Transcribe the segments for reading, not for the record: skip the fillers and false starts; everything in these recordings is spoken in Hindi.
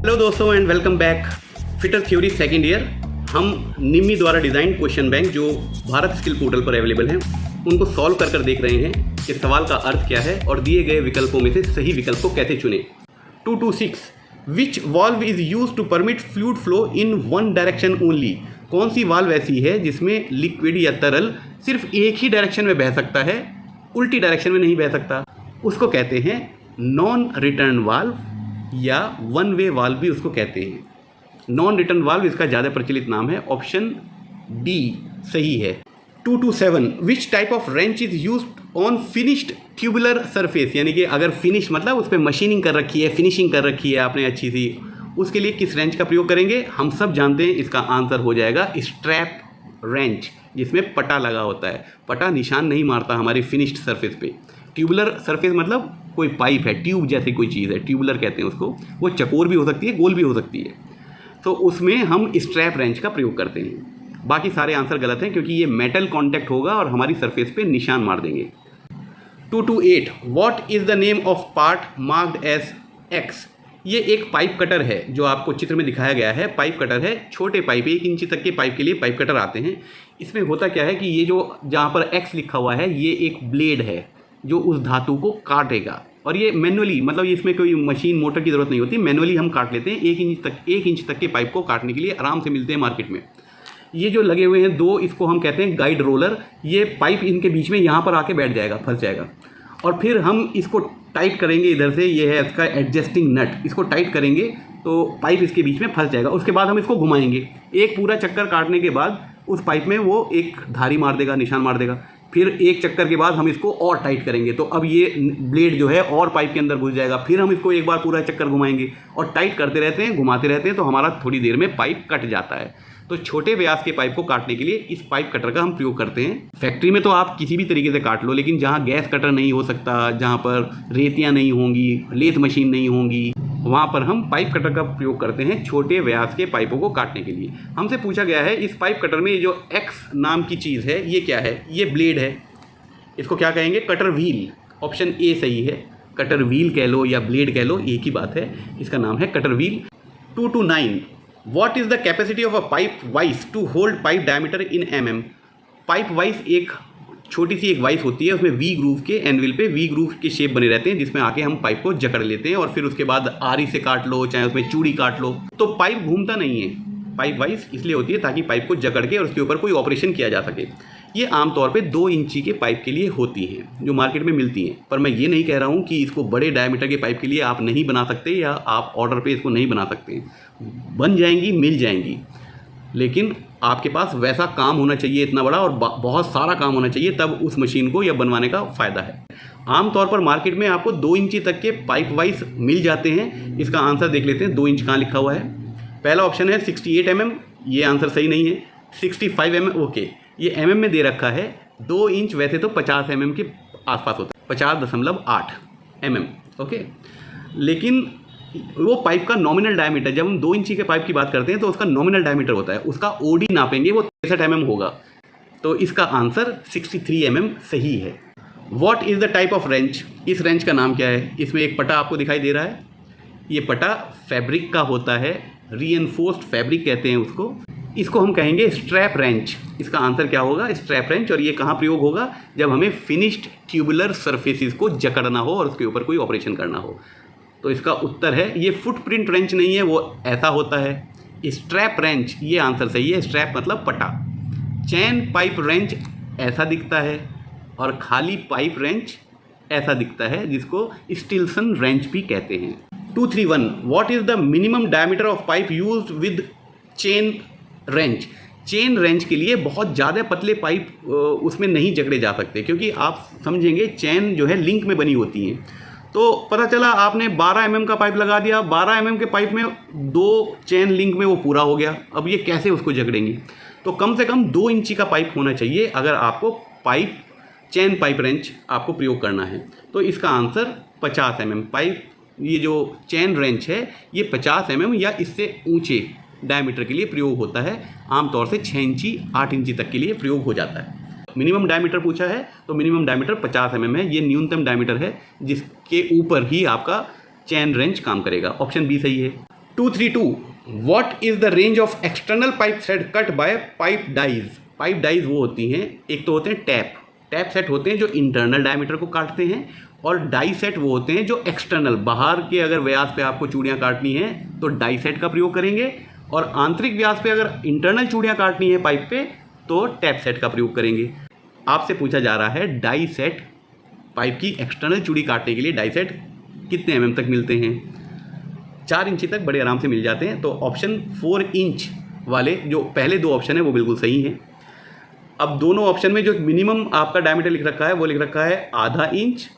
हेलो दोस्तों and welcome back. Fitter theory second year. हम निम्मी द्वारा डिज़ाइन क्वेश्चन बैंक जो भारत स्किल पोर्टल पर अवेलेबल हैं उनको सॉल्व कर देख रहे हैं कि सवाल का अर्थ क्या है और दिए गए विकल्पों में से सही विकल्प को कैसे चुनें। 226 which valve is use to permit fluid flow in one direction only. कौन सी वाल्व ऐसी है जिसमें लिक्विड या तरल सिर्फ एक ही डायरेक्शन में बह सकता है, उल्टी डायरेक्शन में नहीं बह सकता। उसको कहते हैं नॉन रिटर्न वाल्व या वन वे वाल्व भी उसको कहते हैं। नॉन रिटर्न वाल्व इसका ज़्यादा प्रचलित नाम है। ऑप्शन डी सही है। 227 which type of wrench is use on finished tubular surface. यानी कि अगर फिनिश मतलब उस पर मशीनिंग कर रखी है, फिनिशिंग कर रखी है आपने अच्छी सी, उसके लिए किस रेंच का प्रयोग करेंगे। हम सब जानते हैं इसका आंसर हो जाएगा स्ट्रैप रेंच, जिसमें पटा लगा होता है। पटा निशान नहीं मारता हमारी फिनिश्ड सरफेस पे। ट्यूबुलर सरफेस मतलब कोई पाइप है, ट्यूब जैसी कोई चीज़ है, ट्यूबुलर कहते हैं उसको। वो चकोर भी हो सकती है, गोल भी हो सकती है। तो उसमें हम स्ट्रैप रेंच का प्रयोग करते हैं। बाकी सारे आंसर गलत हैं क्योंकि ये मेटल कांटेक्ट होगा और हमारी सरफेस पे निशान मार देंगे। 228 what is the name of part marked as X. ये एक पाइप कटर है जो आपको चित्र में दिखाया गया है। पाइप कटर है, छोटे पाइप 1 इंच तक के पाइप के लिए पाइप कटर आते हैं। इसमें होता क्या है कि ये जो जहाँ पर एक्स लिखा हुआ है ये एक ब्लेड है जो उस धातु को काटेगा। और ये मैनुअली, मतलब इसमें कोई मशीन मोटर की ज़रूरत नहीं होती, मैनुअली हम काट लेते हैं। 1 इंच तक के पाइप को काटने के लिए आराम से मिलते हैं मार्केट में। ये जो लगे हुए हैं दो, इसको हम कहते हैं गाइड रोलर। ये पाइप इनके बीच में यहाँ पर आके बैठ जाएगा, फंस जाएगा। और फिर हम इसको टाइट करेंगे इधर से, ये है इसका एडजस्टिंग नट। इसको टाइट करेंगे तो पाइप इसके बीच में फंस जाएगा। उसके बाद हम इसको घुमाएंगे। एक पूरा चक्कर काटने के बाद उस पाइप में वो एक धारी मार देगा, निशान मार देगा। फिर एक चक्कर के बाद हम इसको और टाइट करेंगे तो अब ये ब्लेड जो है और पाइप के अंदर घुस जाएगा। फिर हम इसको एक बार पूरा चक्कर घुमाएंगे और टाइट करते रहते हैं, घुमाते रहते हैं, तो हमारा थोड़ी देर में पाइप कट जाता है। तो छोटे व्यास के पाइप को काटने के लिए इस पाइप कटर का हम प्रयोग करते हैं। फैक्ट्री में तो आप किसी भी तरीके से काट लो, लेकिन जहाँ गैस कटर नहीं हो सकता, जहाँ पर रेतियाँ नहीं होंगी, लेथ मशीन नहीं होंगी, वहाँ पर हम पाइप कटर का प्रयोग करते हैं छोटे व्यास के पाइपों को काटने के लिए। हमसे पूछा गया है इस पाइप कटर में ये जो एक्स नाम की चीज़ है ये क्या है। ये ब्लेड है, इसको क्या कहेंगे, कटर व्हील। ऑप्शन ए सही है। कटर व्हील कह लो या ब्लेड कह लो, एक ही बात है। इसका नाम है cutter wheel. 229 what is the capacity of a pipe vice to hold pipe diameter in mm। Pipe vice एक छोटी सी एक वाइस होती है, उसमें वी ग्रूव के एनविल पे वी ग्रूव के शेप बने रहते हैं, जिसमें आके हम पाइप को जकड़ लेते हैं और फिर उसके बाद आरी से काट लो, चाहे उसमें चूड़ी काट लो। तो पाइप घूमता नहीं है। पाइप वाइस इसलिए होती है ताकि पाइप को जकड़ के और उसके ऊपर कोई ऑपरेशन किया जा सके। ये आमतौर पे 2 इंची के पाइप के लिए होती हैं जो मार्केट में मिलती हैं। पर मैं ये नहीं कह रहा हूँ कि इसको बड़े डायमीटर के पाइप के लिए आप नहीं बना सकते या आप ऑर्डर पे इसको नहीं बना सकते। बन जाएंगी, मिल जाएंगी, लेकिन आपके पास वैसा काम होना चाहिए इतना बड़ा और बहुत सारा काम होना चाहिए, तब उस मशीन को या बनवाने का फ़ायदा है। आमतौर पर मार्केट में आपको 2 इंची तक के पाइप वाइज मिल जाते हैं। इसका आंसर देख लेते हैं। 2 इंच कहाँ लिखा हुआ है। पहला ऑप्शन है 68 mm, ये आंसर सही नहीं है। 65 mm, ओके, ये mm में दे रखा है। 2 इंच वैसे तो 50 mm के आसपास होता है, 50.8 mm, ओके। लेकिन वो पाइप का नॉमिनल डायमीटर, जब हम 2 इंची के पाइप की बात करते हैं तो उसका नॉमिनल डायमीटर होता है, उसका ओडी नापेंगे वो 63 mm होगा। तो इसका आंसर 63 mm सही है। What is the type of wrench. इस रेंच का नाम क्या है। इसमें एक पटा आपको दिखाई दे रहा है। ये पटा फैब्रिक का होता है, रीएनफोर्स्ड फैब्रिक कहते हैं उसको। इसको हम कहेंगे स्ट्रैप रेंच। इसका आंसर क्या होगा, स्ट्रैप रेंच। और ये कहाँ प्रयोग होगा, जब हमें फिनिश्ड ट्यूबुलर सरफेसेस को जकड़ना हो और उसके ऊपर कोई ऑपरेशन करना हो। तो इसका उत्तर है, ये फुटप्रिंट रेंच नहीं है, वो ऐसा होता है स्ट्रैप रेंच। ये आंसर सही है। स्ट्रैप मतलब पटा। चैन पाइप रेंच ऐसा दिखता है और खाली पाइप रेंच ऐसा दिखता है, जिसको स्टिल्सन रेंच भी कहते हैं। 231 what is the minimum diameter of pipe used with chain wrench. Chain wrench के लिए बहुत ज़्यादा पतले पाइप उसमें नहीं जकड़े जा सकते, क्योंकि आप समझेंगे चैन जो है लिंक में बनी होती हैं। तो पता चला आपने 12 mm का पाइप लगा दिया, 12 mm के पाइप में 2 चैन लिंक में वो पूरा हो गया। अब ये कैसे उसको जकड़ेंगे। तो कम से कम 2 इंची का पाइप होना चाहिए अगर आपको पाइप चैन पाइप रेंच आपको प्रयोग करना है। तो इसका आंसर 50 mm पाइप, ये जो चैन रेंच है ये 50 mm या इससे ऊंचे डायमीटर के लिए प्रयोग होता है। आमतौर से 6 इंची 8 इंची तक के लिए प्रयोग हो जाता है। मिनिमम डायमीटर पूछा है तो मिनिमम डायमीटर 50 mm है। ये न्यूनतम डायमीटर है जिसके ऊपर ही आपका चैन रेंच काम करेगा। ऑप्शन बी सही है। 232 what is the range of external pipe set cut by pipe dies. Pipe dies वो होती हैं, एक तो होते हैं टैप सेट होते हैं जो इंटरनल डायमीटर को काटते हैं, और डाई सेट वो होते हैं जो एक्सटर्नल बाहर के अगर व्यास पे आपको चूड़ियाँ काटनी हैं तो डाई सेट का प्रयोग करेंगे, और आंतरिक व्यास पे अगर इंटरनल चूड़ियाँ काटनी है पाइप पे तो टैप सेट का प्रयोग करेंगे। आपसे पूछा जा रहा है डाई सेट, पाइप की एक्सटर्नल चूड़ी काटने के लिए डाई सेट कितने mm तक मिलते हैं। 4 इंची तक बड़े आराम से मिल जाते हैं। तो ऑप्शन 4 इंच वाले जो पहले 2 ऑप्शन है वो बिल्कुल सही हैं। अब दोनों ऑप्शन में जो मिनिमम आपका डायमीटर लिख रखा है वो लिख रखा है आधा इंच।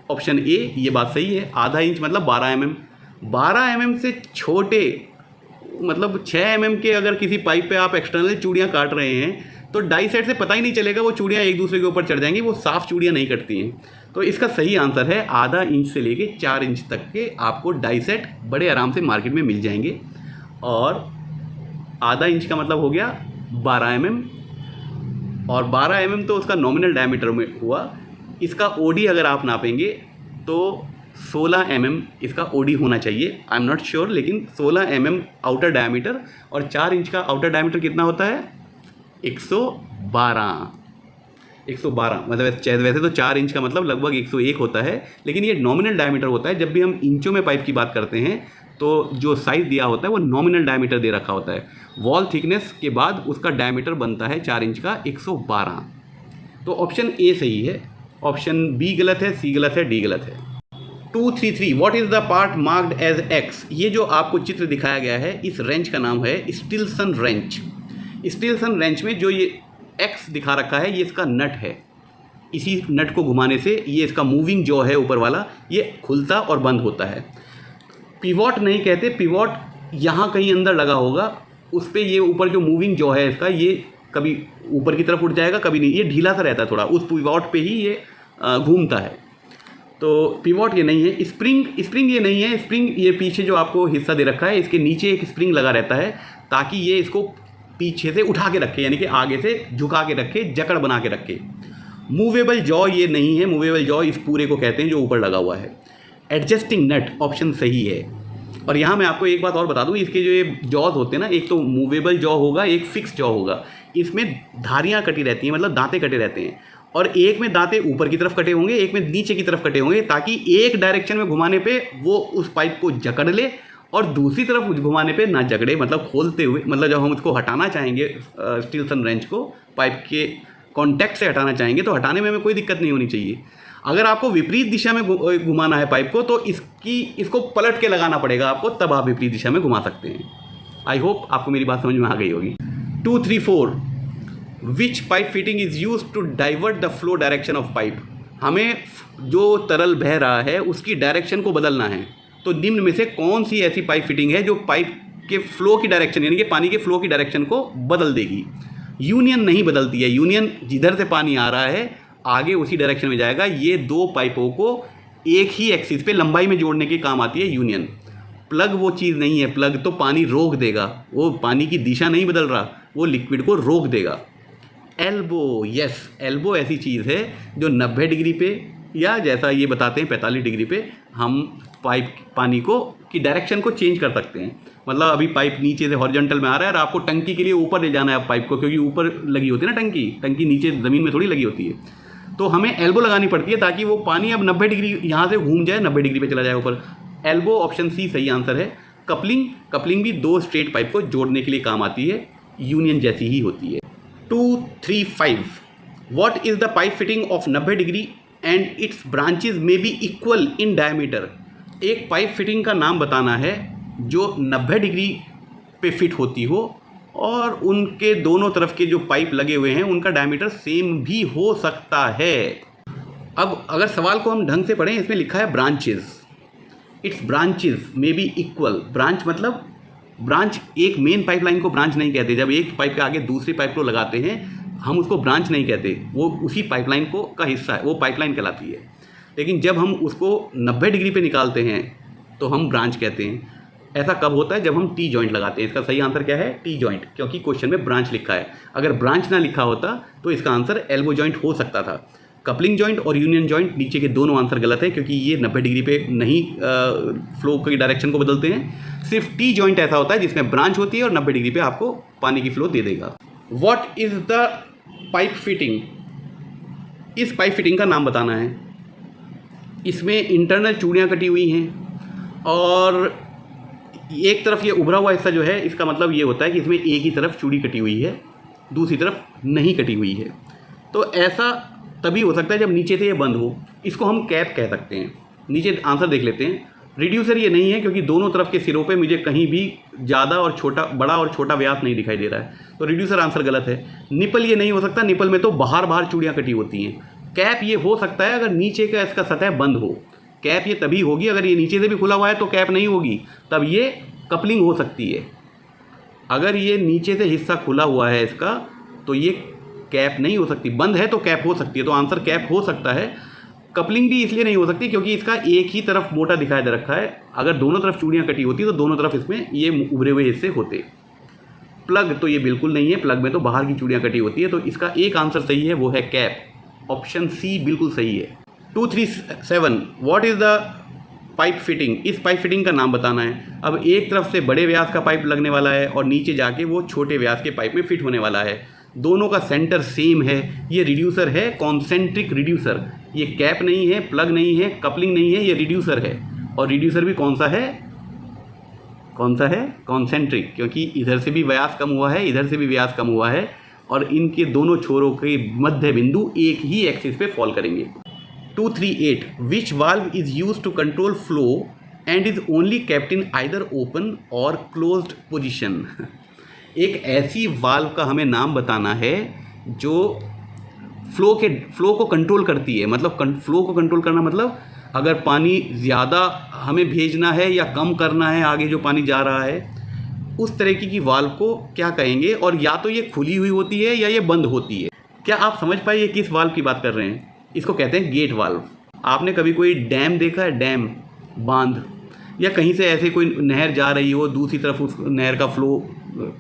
ऑप्शन ए ये बात सही है, आधा इंच मतलब 12 mm। 12 mm से छोटे मतलब 6 mm के अगर किसी पाइप पे आप एक्सटर्नल चूड़ियाँ काट रहे हैं तो डाई सेट से पता ही नहीं चलेगा, वो चूड़ियाँ एक दूसरे के ऊपर चढ़ जाएंगी, वो साफ़ चूड़ियाँ नहीं कटती हैं। तो इसका सही आंसर है आधा इंच से लेके 4 इंच तक के आपको डाई सेट बड़े आराम से मार्केट में मिल जाएंगे। और आधा इंच का मतलब हो गया 12 mm, और 12 mm तो उसका नॉमिनल डायमीटर में हुआ। इसका ओडी अगर आप नापेंगे तो 16 mm इसका ओडी होना चाहिए। आई एम नॉट श्योर, लेकिन 16 mm आउटर डायमीटर, और 4 इंच का आउटर डायमीटर कितना होता है 112 मतलब वैसे तो 4 इंच का मतलब लगभग 101 होता है, लेकिन ये नॉमिनल डायमीटर होता है। जब भी हम इंचों में पाइप की बात करते हैं तो जो साइज़ दिया होता है वो नॉमिनल डायमीटर दे रखा होता है। वॉल थिकनेस के बाद उसका डायमीटर बनता है 4 इंच का 112। तो ऑप्शन ए सही है, ऑप्शन बी गलत है, सी गलत है, डी गलत है। 233 what is the part marked as X. ये जो आपको चित्र दिखाया गया है इस रेंच का नाम है स्टिल्सन रेंच। स्टिल्सन रेंच में जो ये एक्स दिखा रखा है ये इसका नट है। इसी नट को घुमाने से ये इसका मूविंग जॉ है ऊपर वाला, ये खुलता और बंद होता है। पिवॉट नहीं कहते, पिवॉट यहाँ कहीं अंदर लगा होगा, उस पर ये ऊपर जो मूविंग जॉ है इसका ये कभी ऊपर की तरफ उठ जाएगा कभी नहीं, ये ढीला सा रहता है थोड़ा, उस पिवॉट पे ही ये घूमता है। तो पिवॉट ये नहीं है। स्प्रिंग ये नहीं है। स्प्रिंग ये पीछे जो आपको हिस्सा दे रखा है इसके नीचे एक स्प्रिंग लगा रहता है ताकि ये इसको पीछे से उठा के रखे, यानी कि आगे से झुका के रखे, जकड़ बना के रखे। मूवेबल जॉ ये नहीं है। मूवेबल जॉ इस पूरे को कहते हैं जो ऊपर लगा हुआ है। एडजस्टिंग नट ऑप्शन सही है। और यहाँ मैं आपको एक बात और बता दूँ, इसके जो ये जॉज होते हैं ना, एक तो मूवेबल जॉ होगा, एक फिक्स जॉ होगा। इसमें धारियाँ कटी रहती हैं, मतलब दांते कटे रहते हैं, और एक में दांते ऊपर की तरफ कटे होंगे, एक में नीचे की तरफ कटे होंगे, ताकि एक डायरेक्शन में घुमाने पे वो उस पाइप को जकड़ ले और दूसरी तरफ घुमाने पे ना जकड़े, मतलब खोलते हुए, मतलब जब हम उसको हटाना चाहेंगे स्टिल्सन रेंच को पाइप के कॉन्टैक्ट से हटाना चाहेंगे तो हटाने में हमें कोई दिक्कत नहीं होनी चाहिए। अगर आपको विपरीत दिशा में घुमाना है पाइप को तो इसको पलट के लगाना पड़ेगा आपको, तब आप विपरीत दिशा में घुमा सकते हैं। आई होप आपको मेरी बात समझ में आ गई होगी। 234 which pipe fitting is use to divert the flow direction of pipe. हमें जो तरल बह रहा है उसकी डायरेक्शन को बदलना है, तो निम्न में से कौन सी ऐसी पाइप फिटिंग है जो पाइप के फ्लो की डायरेक्शन, यानी कि पानी के फ्लो की डायरेक्शन को बदल देगी। यूनियन नहीं बदलती है। यूनियन जिधर से पानी आ रहा है आगे उसी डायरेक्शन में जाएगा। ये 2 पाइपों को एक ही एक्सिस पे लंबाई में जोड़ने के काम आती है यूनियन। प्लग वो चीज़ नहीं है। प्लग तो पानी रोक देगा, वो पानी की दिशा नहीं बदल रहा, वो लिक्विड को रोक देगा। एल्बो, यस, एल्बो ऐसी चीज़ है जो 90 डिग्री पे या जैसा ये बताते हैं 45 डिग्री पे हम पाइप पानी को की डायरेक्शन को चेंज कर सकते हैं। मतलब अभी पाइप नीचे से हॉरिजॉन्टल में आ रहा है और आपको टंकी के लिए ऊपर ले जाना है पाइप को, क्योंकि ऊपर लगी होती है ना टंकी नीचे ज़मीन में थोड़ी लगी होती है, तो हमें एल्बो लगानी पड़ती है ताकि वो पानी अब 90 डिग्री यहाँ से घूम जाए, 90 डिग्री पे चला जाए ऊपर। एल्बो ऑप्शन सी सही आंसर है। कपलिंग भी 2 स्ट्रेट पाइप को जोड़ने के लिए काम आती है, यूनियन जैसी ही होती है। 235 what is the pipe fitting of 90 degree and it's branches may be equal in diameter. एक पाइप फिटिंग का नाम बताना है जो 90 डिग्री पे फिट होती हो और उनके दोनों तरफ के जो पाइप लगे हुए हैं उनका डायमीटर सेम भी हो सकता है। अब अगर सवाल को हम ढंग से पढ़ें, इसमें लिखा है branches, it's branches may be equal. Branch मतलब ब्रांच, एक मेन पाइपलाइन को ब्रांच नहीं कहते। जब एक पाइप के आगे दूसरी पाइप को लगाते हैं हम उसको ब्रांच नहीं कहते, वो उसी पाइपलाइन को का हिस्सा है, वो पाइपलाइन कहलाती है। लेकिन जब हम उसको 90 डिग्री पे निकालते हैं तो हम ब्रांच कहते हैं। ऐसा कब होता है? जब हम टी जॉइंट लगाते हैं। इसका सही आंसर क्या है? टी जॉइंट, क्योंकि क्वेश्चन में ब्रांच लिखा है। अगर ब्रांच ना लिखा होता तो इसका आंसर एल्बो जॉइंट हो सकता था। कपलिंग जॉइंट और यूनियन जॉइंट नीचे के दोनों आंसर गलत है, क्योंकि ये 90 डिग्री पे नहीं फ्लो की डायरेक्शन को बदलते हैं। सिर्फ टी जॉइंट ऐसा होता है जिसमें ब्रांच होती है और 90 डिग्री पे आपको पानी की फ्लो दे देगा। What is the pipe fitting? इस पाइप फिटिंग का नाम बताना है। इसमें इंटरनल चूड़ियाँ कटी हुई हैं और एक तरफ ये उभरा हुआ हिस्सा जो है, इसका मतलब ये होता है कि इसमें एक ही तरफ चूड़ी कटी हुई है, दूसरी तरफ नहीं कटी हुई है। तो ऐसा तभी हो सकता है जब नीचे से ये बंद हो। इसको हम कैप कह सकते हैं। नीचे आंसर देख लेते हैं। रिड्यूसर ये नहीं है, क्योंकि दोनों तरफ के सिरों पे मुझे कहीं भी ज़्यादा और छोटा, बड़ा और छोटा व्यास नहीं दिखाई दे रहा है, तो रिड्यूसर आंसर गलत है। निपल ये नहीं हो सकता, निपल में तो बाहर चूड़ियाँ कटी होती हैं। कैप ये हो सकता है अगर नीचे का इसका सतह बंद हो। कैप ये तभी होगी अगर ये नीचे से भी खुला हुआ है तो कैप नहीं होगी, तब ये कपलिंग हो सकती है। अगर ये नीचे से हिस्सा खुला हुआ है इसका, तो ये कैप नहीं हो सकती। बंद है तो कैप हो सकती है, तो आंसर कैप हो सकता है। कपलिंग भी इसलिए नहीं हो सकती क्योंकि इसका एक ही तरफ मोटा दिखाई दे रखा है। अगर दोनों तरफ चूड़ियाँ कटी होती तो दोनों तरफ इसमें ये उभरे हुए हिस्से होते। प्लग तो ये बिल्कुल नहीं है, प्लग में तो बाहर की चूड़ियाँ कटी होती है, तो इसका एक आंसर सही है, वो है कैप। ऑप्शन सी बिल्कुल सही है। 237 what is the pipe fitting? इस पाइप फिटिंग का नाम बताना है। अब एक तरफ से बड़े व्यास का पाइप लगने वाला है और नीचे जाके वो छोटे व्यास के पाइप में फिट होने वाला है। दोनों का सेंटर सेम है। ये रिड्यूसर है, कॉन्सेंट्रिक रिड्यूसर। ये कैप नहीं है, प्लग नहीं है, कपलिंग नहीं है, ये रिड्यूसर है। और रिड्यूसर भी कौन सा है? कॉन्सेंट्रिक, क्योंकि इधर से भी व्यास कम हुआ है, इधर से भी व्यास कम हुआ है, और इनके दोनों छोरों के मध्य बिंदु एक ही एक्सिस पे फॉल करेंगे। 238 which valve is use to control flow and is only kept in either open or closed position? एक ऐसी वाल्व का हमें नाम बताना है जो फ्लो को कंट्रोल करती है। मतलब फ्लो को कंट्रोल करना मतलब अगर पानी ज़्यादा हमें भेजना है या कम करना है, आगे जो पानी जा रहा है, उस तरीके की वाल्व को क्या कहेंगे? और या तो ये खुली हुई होती है या ये बंद होती है। क्या आप समझ पाए ये किस वाल्व की बात कर रहे हैं? इसको कहते हैं गेट वाल्व। आपने कभी कोई डैम देखा है? डैम, बांध, या कहीं से ऐसे कोई नहर जा रही हो, दूसरी तरफ उस नहर का फ्लो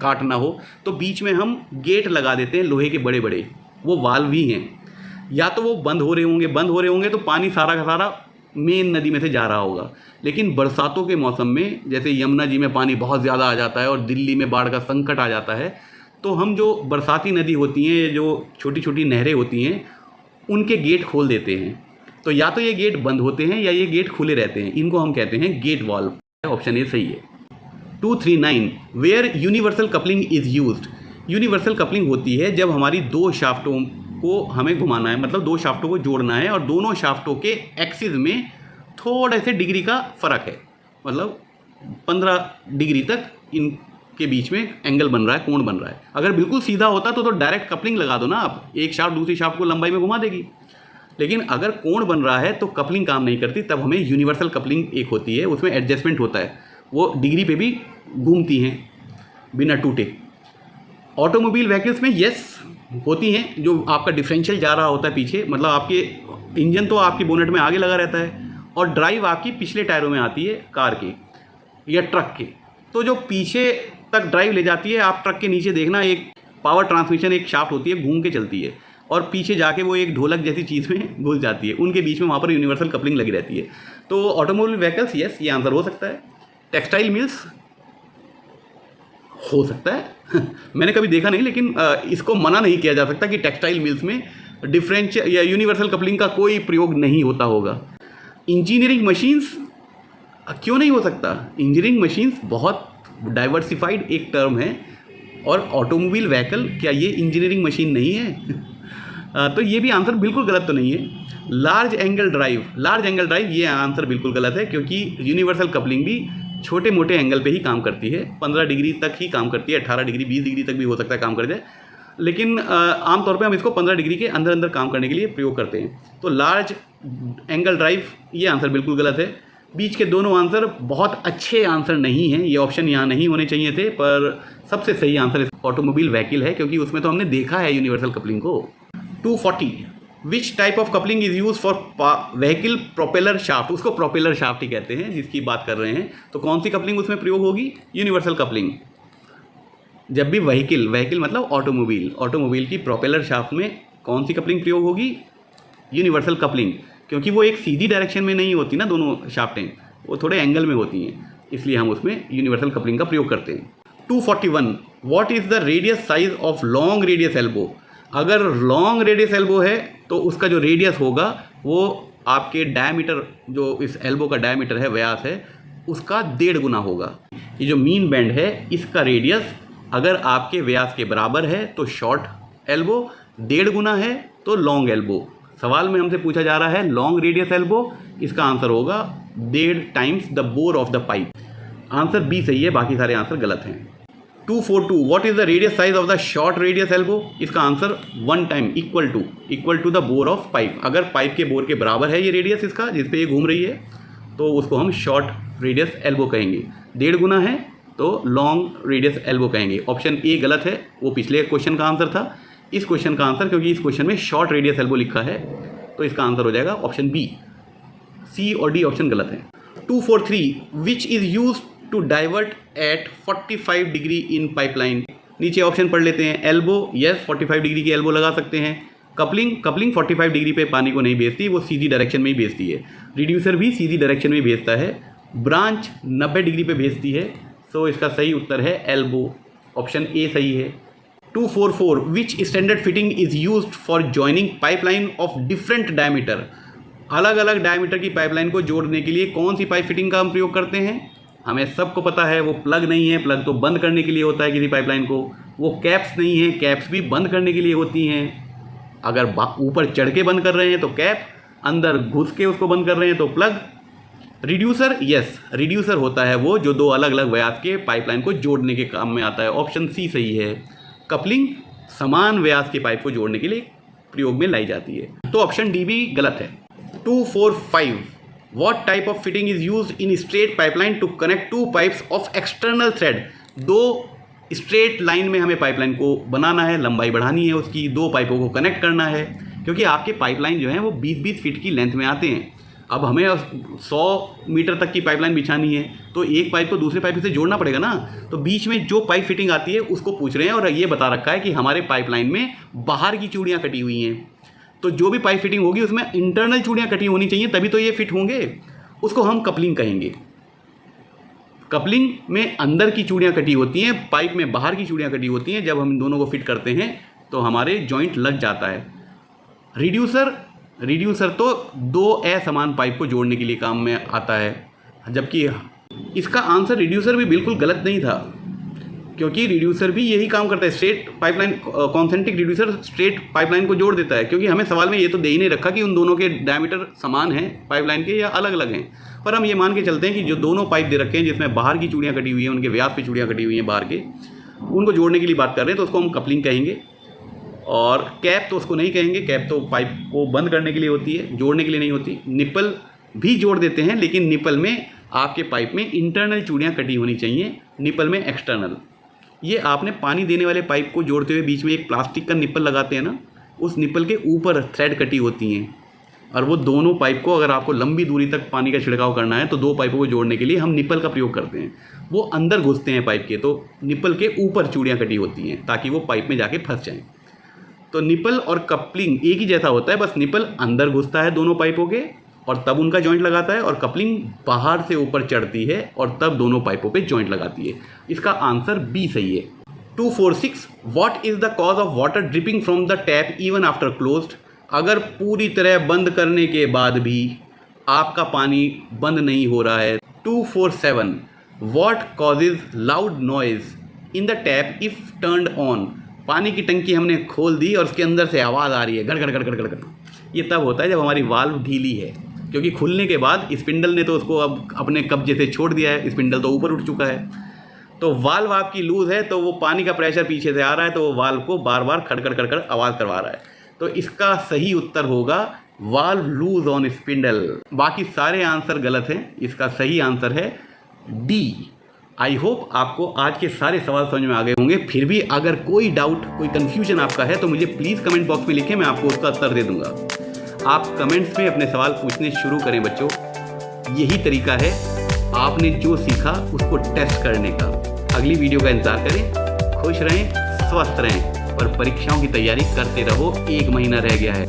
काटना हो, तो बीच में हम गेट लगा देते हैं लोहे के बड़े बड़े, वो वाल्व ही हैं। या तो वो बंद हो रहे होंगे तो पानी सारा का सारा मेन नदी में से जा रहा होगा। लेकिन बरसातों के मौसम में, जैसे यमुना जी में पानी बहुत ज़्यादा आ जाता है और दिल्ली में बाढ़ का संकट आ जाता है, तो हम जो बरसाती नदी होती हैं, जो छोटी छोटी नहरें होती हैं, उनके गेट खोल देते हैं। तो या तो ये गेट बंद होते हैं या ये गेट खुले रहते हैं। इनको हम कहते हैं गेट वाल्व। ऑप्शन ए सही है। 239 where universal coupling is used? Universal coupling होती है जब हमारी दो शाफ्टों को हमें घुमाना है, मतलब दो शाफ्टों को जोड़ना है और दोनों शाफ्टों के एक्सिस में थोड़े से डिग्री का फ़र्क है, मतलब 15 डिग्री तक इनके बीच में एंगल बन रहा है, कोण बन रहा है। अगर बिल्कुल सीधा होता तो डायरेक्ट कपलिंग लगा दो ना आप, एक शाफ्ट दूसरी शाफ्ट को लंबाई में घुमा देगी। लेकिन अगर कोण बन रहा है तो कपलिंग काम नहीं करती, तब हमें यूनिवर्सल कपलिंग एक होती है, उसमें एडजस्टमेंट होता है, वो डिग्री पे भी घूमती हैं बिना टूटे। ऑटोमोबाइल व्हीकल्स में यस होती हैं, जो आपका डिफरेंशियल जा रहा होता है पीछे, मतलब आपके इंजन तो आपकी बोनेट में आगे लगा रहता है और ड्राइव आपकी पिछले टायरों में आती है कार के या ट्रक के। तो जो पीछे तक ड्राइव ले जाती है, आप ट्रक के नीचे देखना, एक पावर ट्रांसमिशन एक शाफ्ट होती है, घूम के चलती है और पीछे जाके वो एक ढोलक जैसी चीज़ में घुस जाती है, उनके बीच में वहाँ पर यूनिवर्सल कपलिंग लगी रहती है। तो ऑटोमोबाइल व्हीकल्स यस, ये आंसर हो सकता है। टेक्सटाइल मिल्स हो सकता है मैंने कभी देखा नहीं, लेकिन इसको मना नहीं किया जा सकता कि टेक्सटाइल मिल्स में डिफरेंस या यूनिवर्सल कपलिंग का कोई प्रयोग नहीं होता होगा। इंजीनियरिंग मशीन्स क्यों नहीं हो सकता? इंजीनियरिंग मशीन्स बहुत डाइवर्सिफाइड एक टर्म है, और ऑटोमोबाइल व्हीकल क्या ये इंजीनियरिंग मशीन नहीं है? तो ये भी आंसर बिल्कुल गलत तो नहीं है। लार्ज एंगल ड्राइव ये आंसर बिल्कुल गलत है, क्योंकि यूनिवर्सल कपलिंग भी छोटे मोटे एंगल पे ही काम करती है, 15 डिग्री तक ही काम करती है, 18 डिग्री 20 डिग्री तक भी हो सकता है काम कर जाए, लेकिन आमतौर पे हम इसको 15 डिग्री के अंदर अंदर काम करने के लिए प्रयोग करते हैं। तो लार्ज एंगल ड्राइव ये आंसर बिल्कुल गलत है। बीच के दोनों आंसर बहुत अच्छे आंसर नहीं हैं, ये ऑप्शन यहाँ नहीं होने चाहिए थे, पर सबसे सही आंसर ऑटोमोबाइल व्हीकल है, क्योंकि उसमें तो हमने देखा है यूनिवर्सल कपलिंग को। 240 विच type of coupling is use for vehicle propeller shaft? उसको प्रोपेलर शाफ्ट ही कहते हैं जिसकी बात कर रहे हैं। तो कौन सी कपलिंग उसमें प्रयोग होगी? Universal coupling. जब भी व्हीकल मतलब ऑटोमोबाइल की प्रोपेलर शाफ्ट में कौन सी कपलिंग प्रयोग होगी? यूनिवर्सल कपलिंग, क्योंकि वो एक सीधी डायरेक्शन में नहीं होती ना दोनों शाफ्टें, वो थोड़े एंगल में होती हैं, इसलिए हम उसमें यूनिवर्सल कपलिंग का प्रयोग करते हैं। 241 what is the radius size of long radius elbow. अगर लॉन्ग रेडियस एल्बो है तो उसका जो रेडियस होगा वो आपके डायमीटर, जो इस एल्बो का डायमीटर है, व्यास है, उसका 1.5 गुना होगा। ये जो मीन बैंड है इसका रेडियस अगर आपके व्यास के बराबर है तो शॉर्ट एल्बो, 1.5 गुना है तो लॉन्ग एल्बो। सवाल में हमसे पूछा जा रहा है लॉन्ग रेडियस एल्बो, इसका आंसर होगा 1.5 times the bore of the pipe. Answer B सही है, बाकी सारे आंसर गलत हैं। 242 what is the radius size of the short radius elbow. इसका answer 1 time equal to the bore of pipe. अगर पाइप के बोर के बराबर है ये रेडियस इसका जिस पे ये घूम रही है तो उसको हम शॉर्ट रेडियस एल्बो कहेंगे। 1.5 गुना है तो लॉन्ग रेडियस एल्बो कहेंगे। ऑप्शन ए गलत है, वो पिछले क्वेश्चन का आंसर था। इस क्वेश्चन का आंसर, क्योंकि इस क्वेश्चन में शॉर्ट रेडियस एल्बो लिखा है, तो इसका आंसर हो जाएगा ऑप्शन बी। सी और डी ऑप्शन गलत है। 243 which is use to divert at 45 degree in pipeline. नीचे ऑप्शन पढ़ लेते हैं। एल्बो, यस 45 डिग्री की एल्बो लगा सकते हैं। कपलिंग 45 डिग्री पे पानी को नहीं भेजती, वो सीधी डायरेक्शन में ही भेजती है। रिड्यूसर भी सीधी डायरेक्शन में ही भेजता है। ब्रांच 90 डिग्री पे भेजती है। सो इसका सही उत्तर है एल्बो, ऑप्शन ए सही है। 244 विच standard fitting is used for joining pipeline of different diameter. अलग अलग डायमीटर की पाइपलाइन को जोड़ने के लिए कौन सी पाइप फिटिंग का हम प्रयोग करते हैं? हमें सबको पता है वो प्लग नहीं है, प्लग तो बंद करने के लिए होता है किसी पाइपलाइन को। वो कैप्स नहीं है, कैप्स भी बंद करने के लिए होती हैं। अगर ऊपर चढ़ के बंद कर रहे हैं तो कैप, अंदर घुस के उसको बंद कर रहे हैं तो प्लग। रिड्यूसर, यस रिड्यूसर होता है वो जो 2 अलग अलग व्यास के पाइपलाइन को जोड़ने के काम में आता है। ऑप्शन सी सही है। कपलिंग समान व्यास के पाइप को जोड़ने के लिए प्रयोग में लाई जाती है, तो ऑप्शन डी भी गलत है। 245 what type of fitting is used in straight pipeline to connect 2 pipes of external thread. 2 straight line में हमें पाइपलाइन को बनाना है, लंबाई बढ़ानी है उसकी, 2 पाइपों को कनेक्ट करना है, क्योंकि आपके पाइपलाइन जो है वो 20-20 फीट की लेंथ में आते हैं। अब हमें 100 मीटर तक की पाइपलाइन बिछानी है तो एक पाइप को दूसरे पाइप से जोड़ना पड़ेगा ना। तो बीच में जो पाइप फिटिंग आती है उसको पूछ रहे हैं, और ये बता रखा है कि हमारे पाइपलाइन में बाहर की चूड़ियाँ कटी हुई हैं, तो जो भी पाइप फिटिंग होगी उसमें इंटरनल चूड़ियाँ कटी होनी चाहिए, तभी तो ये फिट होंगे। उसको हम कपलिंग कहेंगे। कपलिंग में अंदर की चूड़ियाँ कटी होती हैं, पाइप में बाहर की चूड़ियाँ कटी होती हैं। जब हम दोनों को फिट करते हैं तो हमारे जॉइंट लग जाता है। रिड्यूसर तो 2 असमान पाइप को जोड़ने के लिए काम में आता है, जबकि इसका आंसर रिड्यूसर भी बिल्कुल गलत नहीं था, क्योंकि रिड्यूसर भी यही काम करता है। Straight pipeline, concentric reducer straight pipeline को जोड़ देता है, क्योंकि हमें सवाल में ये तो दे ही नहीं रखा कि उन दोनों के डायमीटर समान हैं पाइपलाइन के या अलग अलग हैं। पर हम ये मान के चलते हैं कि जो दोनों पाइप दे रखे हैं जिसमें बाहर की चूड़ियाँ कटी हुई हैं, उनके व्यास पे चूड़ियाँ कटी हुई हैं बाहर के, उनको जोड़ने के लिए बात कर रहे हैं, तो उसको हम कपलिंग कहेंगे। और कैप तो उसको नहीं कहेंगे, कैप तो पाइप को बंद करने के लिए होती है, जोड़ने के लिए नहीं होती। निप्पल भी जोड़ देते हैं, लेकिन निप्पल में आपके पाइप में इंटरनल चूड़ियाँ कटी होनी चाहिए, निप्पल में एक्सटर्नल। ये आपने पानी देने वाले पाइप को जोड़ते हुए बीच में एक प्लास्टिक का निप्पल लगाते हैं ना, उस निप्पल के ऊपर थ्रेड कटी होती हैं, और वो दोनों पाइप को, अगर आपको लंबी दूरी तक पानी का छिड़काव करना है तो 2 पाइपों को जोड़ने के लिए हम निप्पल का प्रयोग करते हैं। वो अंदर घुसते हैं पाइप के, तो निप्पल के ऊपर चूड़ियाँ कटी होती हैं ताकि वो पाइप में जाके फंस जाएँ। तो निप्पल और कपलिंग एक ही जैसा होता है, बस निप्पल अंदर घुसता है दोनों पाइपों के और तब उनका जॉइंट लगाता है, और कपलिंग बाहर से ऊपर चढ़ती है और तब दोनों पाइपों पे जॉइंट लगाती है। इसका आंसर बी सही है। 246 what is the cause of water dripping from the tap even after closed. अगर पूरी तरह बंद करने के बाद भी आपका पानी बंद नहीं हो रहा है। 247 what causes loud noise in the tap if turned on. पानी की टंकी हमने खोल दी और उसके अंदर से आवाज़ आ रही है गड़ गड़ गड़ गड़ गड़ गड़। ये तब होता है जब हमारी वाल्व ढीली है, क्योंकि खुलने के बाद स्पिंडल ने तो उसको अब अपने कब्जे से छोड़ दिया है, स्पिंडल तो ऊपर उठ चुका है। तो वाल्व आपकी लूज़ है, तो वो पानी का प्रेशर पीछे से आ रहा है, तो वो वाल्व को बार बार खड़खड़ खड़खड़ आवाज़ करवा रहा है। तो इसका सही उत्तर होगा वाल्व लूज ऑन स्पिंडल। बाकी सारे आंसर गलत हैं, इसका सही आंसर है डी। आई होप आपको आज के सारे सवाल समझ में आ गए होंगे। फिर भी अगर कोई डाउट, कोई कन्फ्यूजन आपका है तो मुझे प्लीज़ कमेंट बॉक्स में लिखें, मैं आपको उसका उत्तर दे दूंगा। आप कमेंट्स में अपने सवाल पूछने शुरू करें बच्चों, यही तरीका है आपने जो सीखा उसको टेस्ट करने का। अगली वीडियो का इंतजार करें। खुश रहें, स्वस्थ रहें, और परीक्षाओं की तैयारी करते रहो, 1 महीना रह गया है।